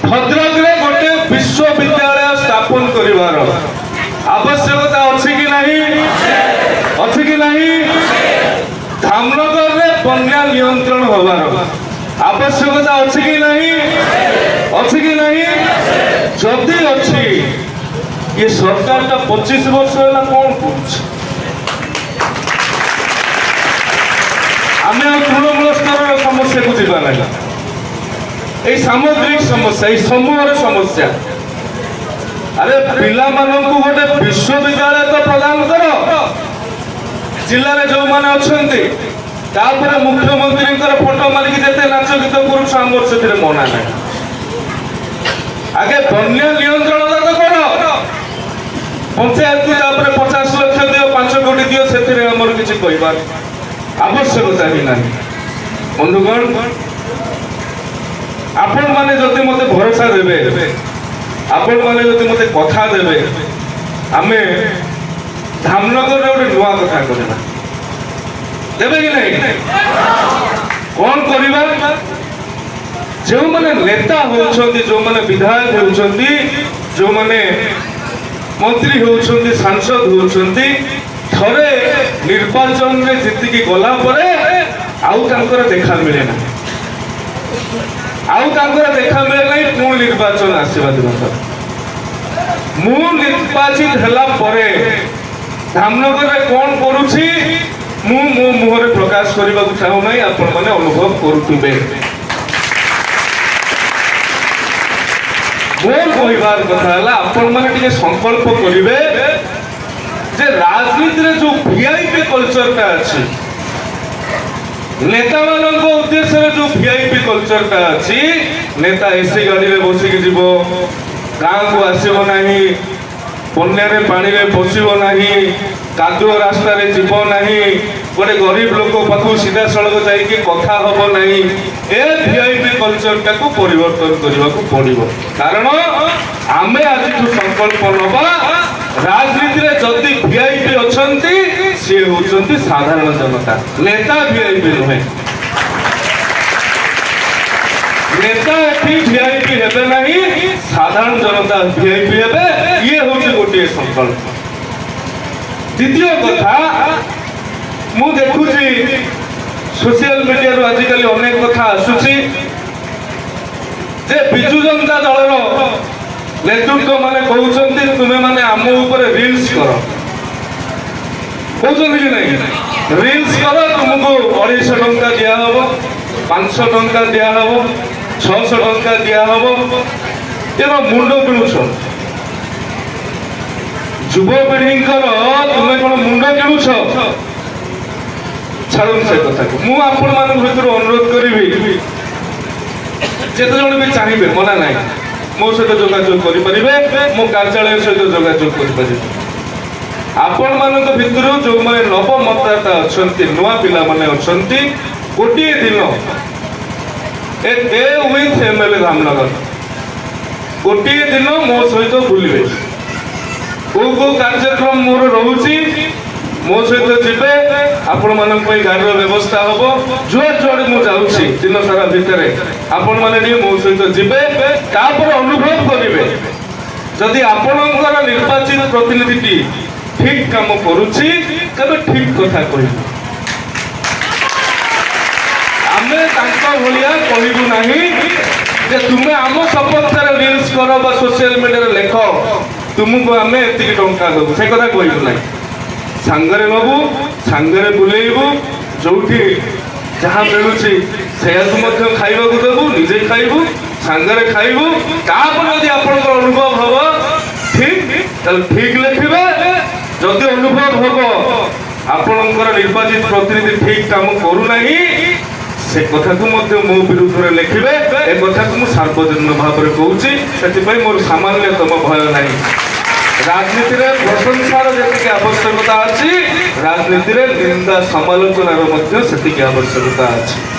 भद्रक रे गोटे विश्वविद्यालय स्थापन करिवार आवश्यकता अछि कि नहीं धामनगर रे बन्या नियंत्रण होवार आवश्यकता अछि कि नहीं जदि अछि ये सरकार ता 25 वर्ष होला कोन कुछ आमे तृणमूल स्तर समस्या को जीवा नहीं ये सामुद्रिक समस्या ये समूहर समस्या अरे पिला मानक गोटे विश्वविद्यालय तो प्रदान कर जिले में जो मैंने अच्छा मुख्यमंत्री फोटो मारिक जिते नाच गीत कर से मना ना आगे बन्या नियंत्रण तो कर पंचायत को 50 लाख दियो 5 कोटी दियो से आमर किसी कहबार आवश्यकता ही ना बंधुगण आपण माने जदि मते भरोसा देबे आपण माने जदि मते कथा देबे आमे धामनगर रे गोटे नुआ कथा करबा देबे कि नहीं कौन करिबा जो माने नेता होउछंती जो माने विधायक होउछंती जो माने मंत्री होउछंती सांसद होउछंती थरे निर्वाचन रे जितिकी गला परे आउ तांकर देखा मिले ना आउ तांकर देखा मिले नहीं पूर्ण निर्वाचन आशीर्वाद दिवस मु निर्वाचित हला परे धामनगर रे कोन करूछि मु मो मुहरे प्रकाश करबा को चाहू नहीं आपण माने अनुभव करूथिबे मोर कहबार कथा हला आपण माने टिके संकल्प करिवे जे राजनीति रे जो वीआईपी कल्चर ता अछि नेता मान उद्देश्य जो वीआईपी कल्चर टा अच्छी नेता एसी गाड़ी रे बसिक जीव गाँ को आसब ना बन्या पानी रे बसब ना कादुआ रास्ता रे जीव ना गोटे गरीब लोक पाखु सीधा सड़क जाइए कथा हम ना ए वीआईपी कल्चर टा को परिवर्तन करने को पड़ो कारण आमे आज संकल्प नवा राजनीति रे जदि वीआईपी अछंती से होचंती साधारण जनता नेता वीआईपी नुहे नेता एठी वीआईपी हेबे नहीं साधारण जनता वीआईपी हेबे ये होचे गोटे संकल्प द्वितीय कथा मु देखुची सोशल मीडिया रो आजिकल अनेक कथा आसुची जे बिजु जनता दलर नेतृत्व माने कहउछंती तुमे माने आम ऊपर रील्स करो कहउछंती कि नहीं रील्स करो तुमको 250 टंका दिया हबो 500 टंका दिया हबो 600 टंका दिया हबो एनो मुंडो किणुछ युवपीढ़ी तुमे कोन मुंडो किणुछ छाड़ू से कथा को मु आपण मान भीतर अनुरोध करिवि जेते जण भी चाहिबे मना नाही मो सहित जोगाजोग करें मो कार्यालय सहित जोगाजोग करें आपण मान भर जो मैंने नव मतदाता अच्छा नुआ पिला माने अच्छा गोटे दिन a day with MLA Dhamnagar गोटे दिन मो सहित बुलवे को कार्यक्रम मोर रोची मो सहित जीवे आपण मानक गाड़ी व्यवस्था हम जुआ जुआड़े मुझे जाऊँगी दिन सारा भितर आपण मैंने मो सहित जीवे तापर अनुभव करेंगे जदि आपणकर निर्वाचित प्रतिनिधि ठीक काम करुच्ची तबे ठीक कथा कह आमे भाया कहबू ना जे तुम्हें आम सपक्षर रील्स कर सोशल मीडिया लेख तुमको आम एति टंका देवु से कथा कहबू ना सांगरे नबू सांगरे बुलेबू जो जहाँ मिलूँ से खाइबा को देवु निजे खाइबू सांगरे खाइबू तापर यदि आपनकर अनुभव हम ठीक ठीक लिखिबे जदि अनुभव हम आपनकर निर्वाचित प्रतिनिधि ठीक काम करू नाही से कथा को मो विरुद्ध में लिखिबे ए कथा को मु सार्वजनिक भाव में कहूची से मोर सामान्यतम भय नहीं राजनीति रे प्रशंसार जी आवश्यकता अच्छी राजनीति रे निंदा समालोचनार आवश्यकता अच्छी।